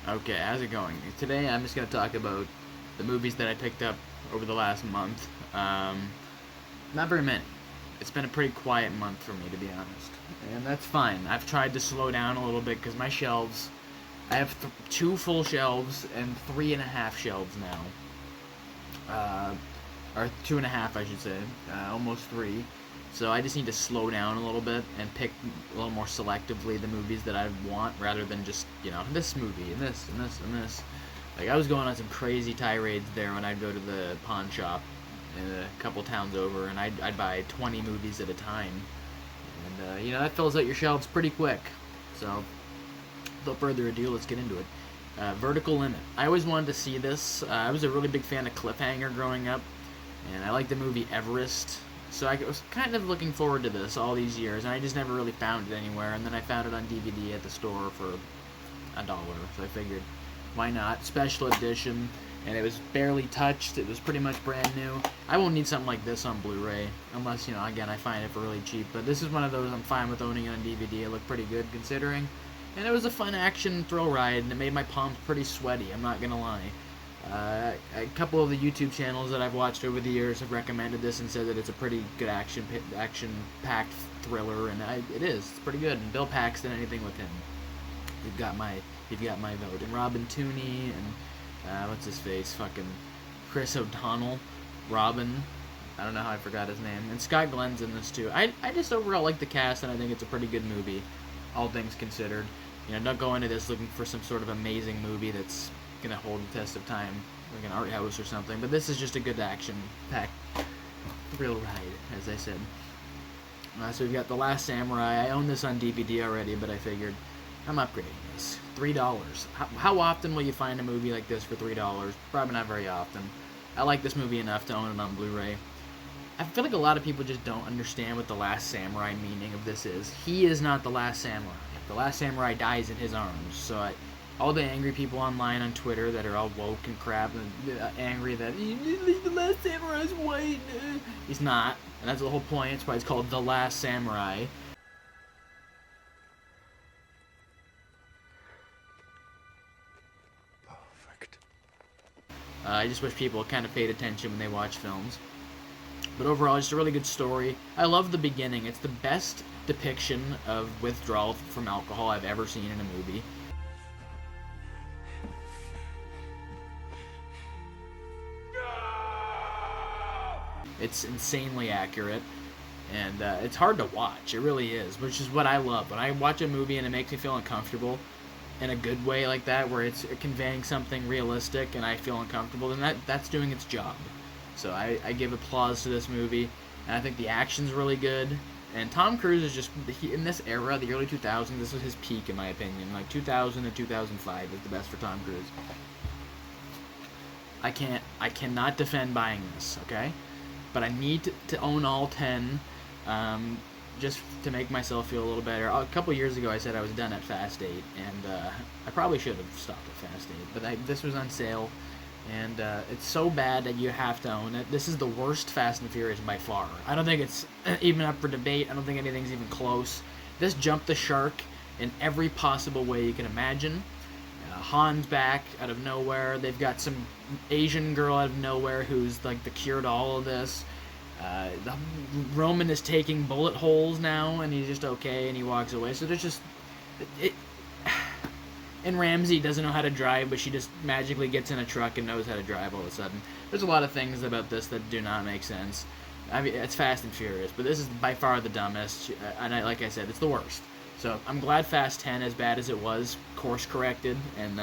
Okay, how's it going? Today I'm just going to talk about the movies that I picked up over the last month. Not very many. It's been a pretty quiet month for me, to be honest. And that's fine. I've tried to slow down a little bit because my shelves, I have two full shelves and 3.5 shelves now. Or 2.5, I should say. Almost 3. So I just need to slow down a little bit and pick a little more selectively the movies that I want rather than just, this movie and this and this and this. Like, I was going on some crazy tirades there when I'd go to the pawn shop in a couple towns over, and I'd buy 20 movies at a time. And, that fills out your shelves pretty quick. So, without further ado, let's get into it. Vertical Limit. I always wanted to see this. I was a really big fan of Cliffhanger growing up, and I liked the movie Everest. So I was kind of looking forward to this all these years, and I just never really found it anywhere. And then I found it on DVD at the store for $1, so I figured, why not? Special edition, and it was barely touched. It was pretty much brand new. I won't need something like this on Blu-ray, unless, again, I find it for really cheap. But this is one of those I'm fine with owning it on DVD. It looked pretty good considering. And it was a fun action thrill ride, and it made my palms pretty sweaty, I'm not gonna lie. A couple of the YouTube channels that I've watched over the years have recommended this and said that it's a pretty good action-packed thriller, and it is. It's pretty good. And Bill Paxton, anything with him, you've got my vote. And Robin Tooney and what's his face, fucking Chris O'Donnell, Robin. I don't know how I forgot his name. And Scott Glenn's in this too. I just overall like the cast, and I think it's a pretty good movie, all things considered. Don't go into this looking for some sort of amazing movie that's gonna hold the test of time, like an art house or something. But this is just a good action-packed thrill ride, as I said. So we've got The Last Samurai. I own this on DVD already, but I figured I'm upgrading this. $3. How often will you find a movie like this for $3? Probably not very often. I like this movie enough to own it on Blu-ray. I feel like a lot of people just don't understand what The Last Samurai meaning of this is. He is not the last samurai. The last samurai dies in his arms. So all the angry people online on Twitter that are all woke and crap and angry that the last samurai is white. He's not. And that's the whole point. That's why it's called The Last Samurai. Perfect. I just wish people kind of paid attention when they watch films. But overall, just a really good story. I love the beginning. It's the best depiction of withdrawal from alcohol I've ever seen in a movie. It's insanely accurate, and it's hard to watch. It really is, which is what I love. When I watch a movie and it makes me feel uncomfortable in a good way like that, where it's conveying something realistic and I feel uncomfortable, then that's doing its job. So I give applause to this movie, and I think the action's really good. And Tom Cruise is just, in this era, the early 2000s, this was his peak in my opinion. Like 2000 to 2005 is the best for Tom Cruise. I cannot defend buying this, okay? But I need to own all 10, just to make myself feel a little better. A couple years ago I said I was done at Fast 8, and I probably should have stopped at Fast 8, but this was on sale, and it's so bad that you have to own it. This is the worst Fast and Furious by far. I don't think it's even up for debate. I don't think anything's even close. This jumped the shark in every possible way you can imagine. Han's back out of nowhere. They've got some Asian girl out of nowhere who's like the cure to all of this. Roman is taking bullet holes now, and he's just okay, and he walks away. So there's just... And Ramsey doesn't know how to drive, but she just magically gets in a truck and knows how to drive all of a sudden. There's a lot of things about this that do not make sense. I mean, it's Fast and Furious, but this is by far the dumbest, and like I said, it's the worst. So I'm glad Fast 10, as bad as it was, course-corrected, and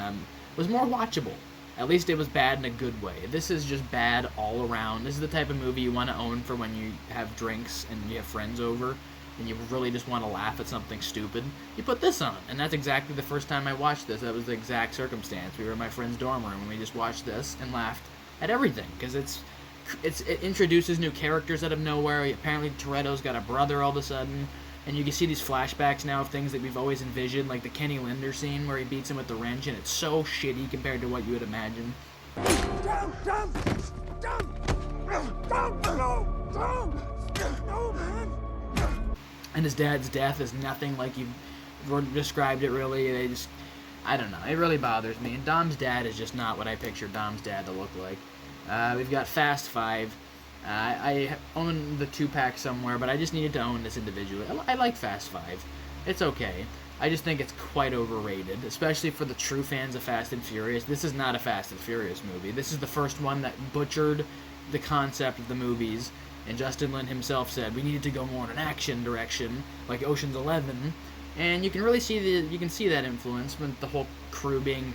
was more watchable. At least it was bad in a good way. This is just bad all around. This is the type of movie you want to own for when you have drinks and you have friends over, and you really just want to laugh at something stupid. You put this on, and that's exactly the first time I watched this. That was the exact circumstance. We were in my friend's dorm room, and we just watched this and laughed at everything, because it introduces new characters out of nowhere. Apparently Toretto's got a brother all of a sudden. And you can see these flashbacks now of things that we've always envisioned, like the Kenny Linder scene where he beats him with the wrench, and it's so shitty compared to what you would imagine. No, man. And his dad's death is nothing like you've described it, really. I don't know. It really bothers me. And Dom's dad is just not what I pictured Dom's dad to look like. We've got Fast 5. I own the 2-pack somewhere, but I just needed to own this individually. I like Fast 5. It's okay. I just think it's quite overrated, especially for the true fans of Fast and Furious. This is not a Fast and Furious movie. This is the first one that butchered the concept of the movies, and Justin Lin himself said we needed to go more in an action direction, like Ocean's 11, and you can really see that influence with the whole crew being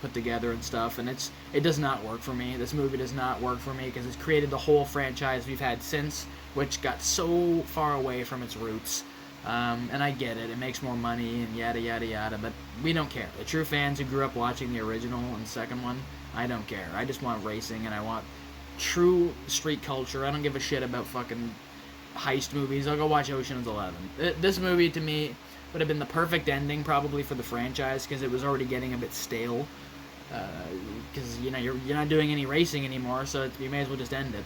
put together and stuff, and it does not work for me. This movie does not work for me because it's created the whole franchise we've had since, which got so far away from its roots. And I get it, it makes more money and yada yada yada, but we don't care. The true fans who grew up watching the original and second one, I don't care. I just want racing and I want true street culture. I don't give a shit about fucking heist movies. I'll go watch Ocean's 11. This movie to me would have been the perfect ending probably for the franchise because it was already getting a bit stale. Because you're not doing any racing anymore, so you may as well just end it.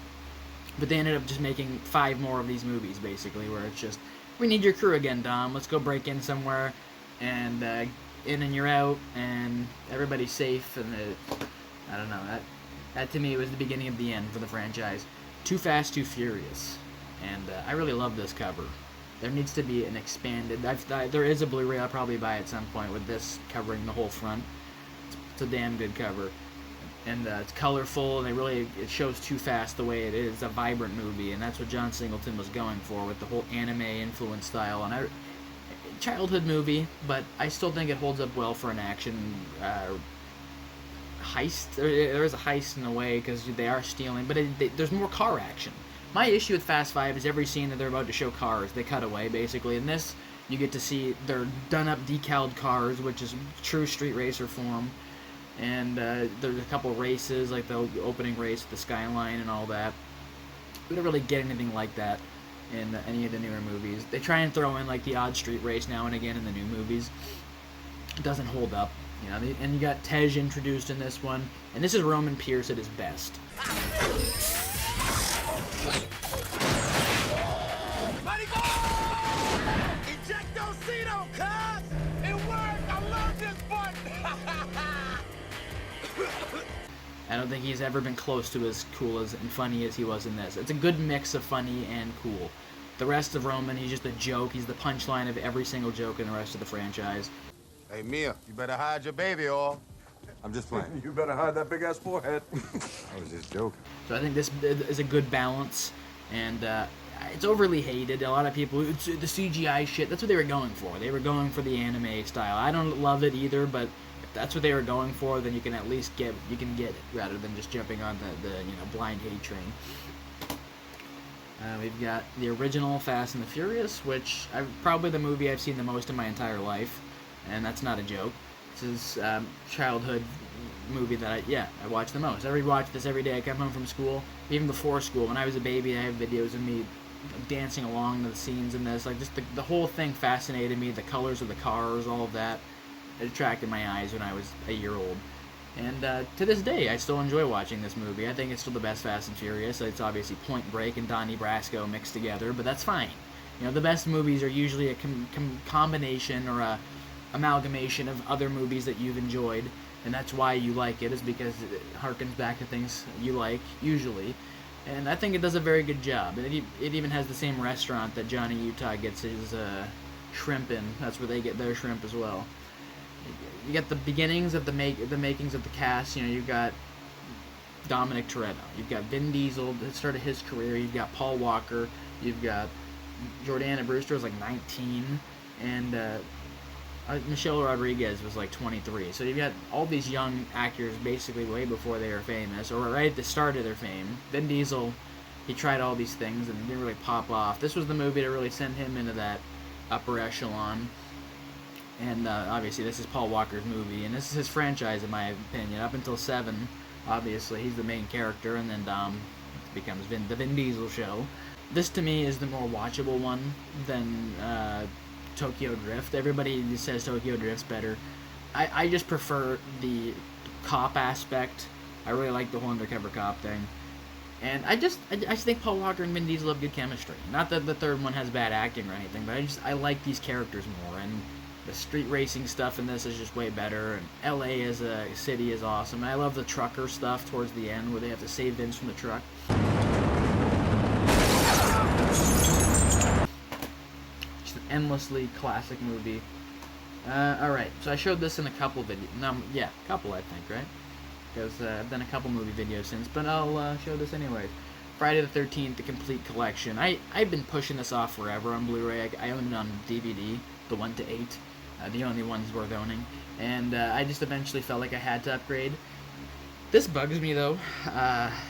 But they ended up just making 5 more of these movies basically, where it's just, we need your crew again, Dom. Let's go break in somewhere, and in and you're out, and everybody's safe. And I don't know. That to me was the beginning of the end for the franchise. Too Fast, Too Furious, and I really love this cover. There needs to be an expanded. There is a Blu-ray I'll probably buy at some point with this covering the whole front. It's a damn good cover. And it's colorful, and it shows Too Fast the way it is, a vibrant movie, and that's what John Singleton was going for with the whole anime influence style. And childhood movie, but I still think it holds up well for an action heist. There is a heist in a way because they are stealing, but there's more car action. My issue with Fast 5 is every scene that they're about to show cars, they cut away basically. In this, you get to see their done-up decaled cars, which is true street racer form. And there's a couple races, like the opening race with the Skyline and all that. We don't really get anything like that in any of the newer movies. They try and throw in like the odd street race now and again in the new movies. It doesn't hold up, and you got Tej introduced in this one, and this is Roman Pierce at his best. I don't think he's ever been close to as cool and funny as he was in this. It's a good mix of funny and cool. The rest of Roman, he's just a joke. He's the punchline of every single joke in the rest of the franchise. Hey, Mia, you better hide your baby, or... I'm just playing. You better hide that big-ass forehead. I was just joking. So I think this is a good balance, and it's overly hated. A lot of people, it's the CGI shit. That's what they were going for. They were going for the anime style. I don't love it either, but if that's what they were going for, then you can at least get it rather than just jumping on the blind hate train. We've got the original Fast and the Furious, which probably the movie I've seen the most in my entire life, and that's not a joke. This is childhood movie that I watch the most. I rewatch this every day. I come home from school, even before school. When I was a baby, I have videos of me dancing along to the scenes in this. Like, just the whole thing fascinated me. The colors of the cars, all of that, it attracted my eyes when I was a year old. And to this day, I still enjoy watching this movie. I think it's still the best Fast and Furious. It's obviously Point Break and Donnie Brasco mixed together, but that's fine. The best movies are usually a combination or a amalgamation of other movies that you've enjoyed, and that's why you like it, is because it harkens back to things you like, usually. And I think it does a very good job. It even has the same restaurant that Johnny Utah gets his shrimp in. That's where they get their shrimp as well. You got the beginnings of the makings of the cast. You've got Dominic Toretto. You've got Vin Diesel, the start of his career. You've got Paul Walker. You've got Jordana Brewster was like 19, and Michelle Rodriguez was like 23. So you've got all these young actors basically way before they were famous, or right at the start of their fame. Vin Diesel, he tried all these things and didn't really pop off. This was the movie to really send him into that upper echelon. And obviously this is Paul Walker's movie, and this is his franchise in my opinion. Up until 7, obviously, he's the main character, and then Dom becomes the Vin Diesel show. This to me is the more watchable one than Tokyo Drift. Everybody says Tokyo Drift's better. I just prefer the cop aspect. I really like the whole undercover cop thing. And I just think Paul Walker and Vin Diesel have good chemistry. Not that the third one has bad acting or anything, but I like these characters more. And The street racing stuff in this is just way better, and LA as a city is awesome. And I love the trucker stuff towards the end where they have to save Vince from the truck. Just an endlessly classic movie. Alright, so I showed this in a couple videos. No, yeah, couple I think, right? Because I've done a couple movie videos since, but I'll show this anyways. Friday the 13th, the complete collection. I've been pushing this off forever on Blu-ray. I own it on DVD, the 1 to 8. The only ones worth owning, and I just eventually felt like I had to upgrade. This bugs me though.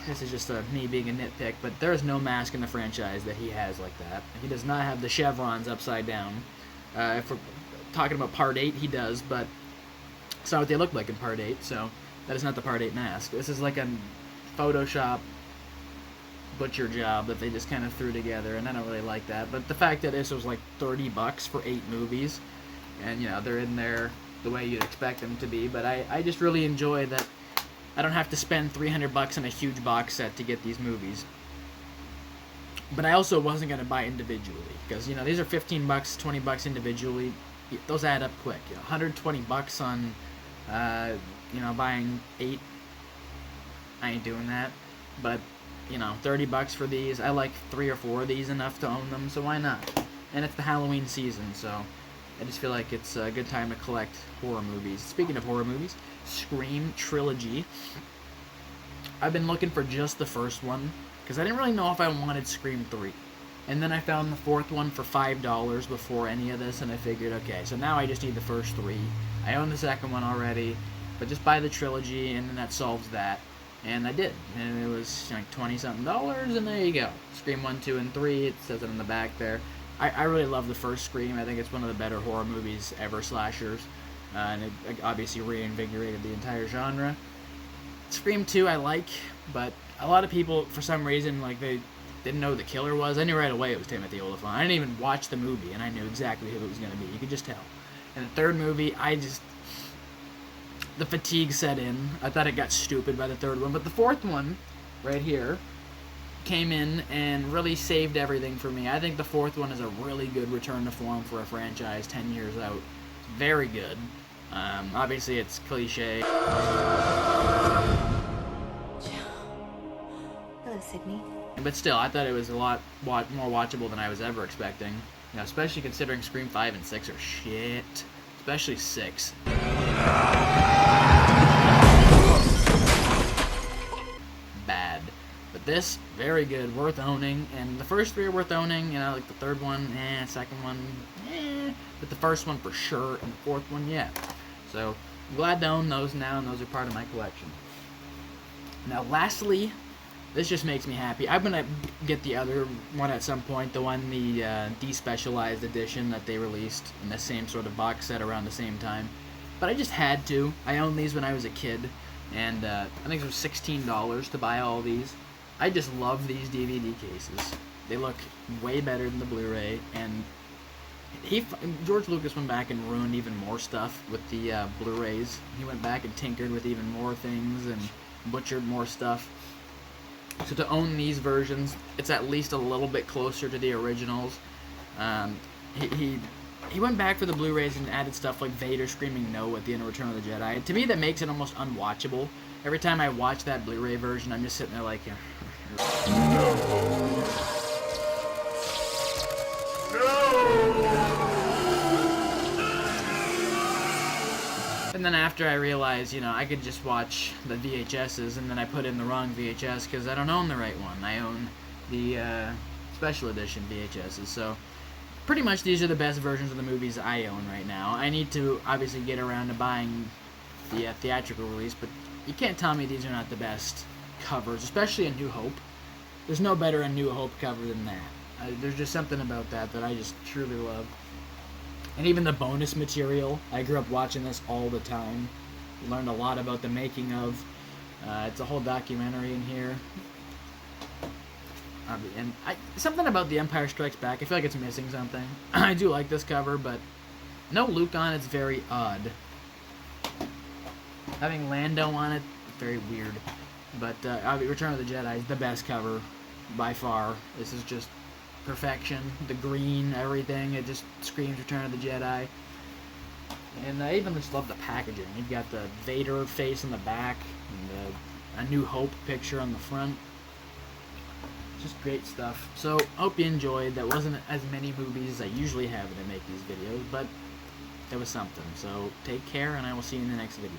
This is just me being a nitpick, but there is no mask in the franchise that he has like that. He does not have the chevrons upside down. If we're talking about Part 8, he does, but it's not what they look like in Part 8, so that is not the Part 8 mask. This is like a Photoshop butcher job that they just kind of threw together, and I don't really like that. But the fact that this was like $30 for 8 movies, and you know they're in there the way you'd expect them to be, but I just really enjoy that I don't have to spend $300 on a huge box set to get these movies. But I also wasn't going to buy individually, because you know these are $15, $20 individually. Those add up quick. You know, $120 on you know, buying 8. I ain't doing that. But you know, $30 for these. I like 3 or 4 of these enough to own them, so why not? And it's the Halloween season, so I just feel like it's a good time to collect horror movies. Speaking of horror movies, Scream Trilogy. I've been looking for just the first one, because I didn't really know if I wanted Scream 3. And then I found the 4th one for $5 before any of this, and I figured, okay, so now I just need the first 3. I own the second one already, but just buy the trilogy, and then that solves that. And I did, and it was like $20-something, and there you go. Scream 1, 2, and 3, it says it on the back there. I really love the first Scream. I think it's one of the better horror movies ever, slashers. And it obviously reinvigorated the entire genre. Scream 2 I like, but a lot of people, for some reason, like they didn't know who the killer was. I knew right away it was Timothy Olyphant. I didn't even watch the movie, and I knew exactly who it was going to be. You could just tell. And the third movie, the fatigue set in. I thought it got stupid by the third one, but the fourth one, right here, came in and really saved everything for me. I think the fourth one is a really good return to form for a franchise 10 years out. It's very good. Obviously, it's cliche. Hello, Sydney. But still, I thought it was a lot more watchable than I was ever expecting. You know, especially considering Scream 5 and 6 are shit. Especially 6. Bad. But this, very good, worth owning. And the first 3 are worth owning. You know, like the third one, second one, but the first one for sure, and the fourth one, yeah. So, I'm glad to own those now, and those are part of my collection. Now, lastly, this just makes me happy. I'm gonna get the other one at some point, the despecialized edition that they released in the same sort of box set around the same time. But I just had to. I owned these when I was a kid, and I think it was $16 to buy all these. I just love these DVD cases. They look way better than the Blu-ray, and George Lucas went back and ruined even more stuff with the Blu-rays. He went back and tinkered with even more things and butchered more stuff. So to own these versions, it's at least a little bit closer to the originals. He went back for the Blu-rays and added stuff like Vader screaming no at the end of Return of the Jedi. To me, that makes it almost unwatchable. Every time I watch that Blu-ray version, I'm just sitting there like, no. And then after I realized, you know, I could just watch the VHSs, and then I put in the wrong VHS because I don't own the right one. I own the special edition VHSs. So pretty much these are the best versions of the movies I own right now. I need to obviously get around to buying the theatrical release, but you can't tell me these are not the best covers, especially a New Hope. There's no better A New Hope cover than that. There's just something about that I just truly love. And even the bonus material, I grew up watching this all the time. Learned a lot about the making of. It's a whole documentary in here. And something about The Empire Strikes Back, I feel like it's missing something. I do like this cover, but no Luke on it's very odd. Having Lando on it, very weird. But Return of the Jedi is the best cover by far. This is just perfection. The green, everything, it just screams Return of the Jedi. And I even just love the packaging. You've got the Vader face in the back, and A New Hope picture on the front. Just great stuff. So, hope you enjoyed. That wasn't as many movies as I usually have when I make these videos, but it was something. So, take care, and I will see you in the next video.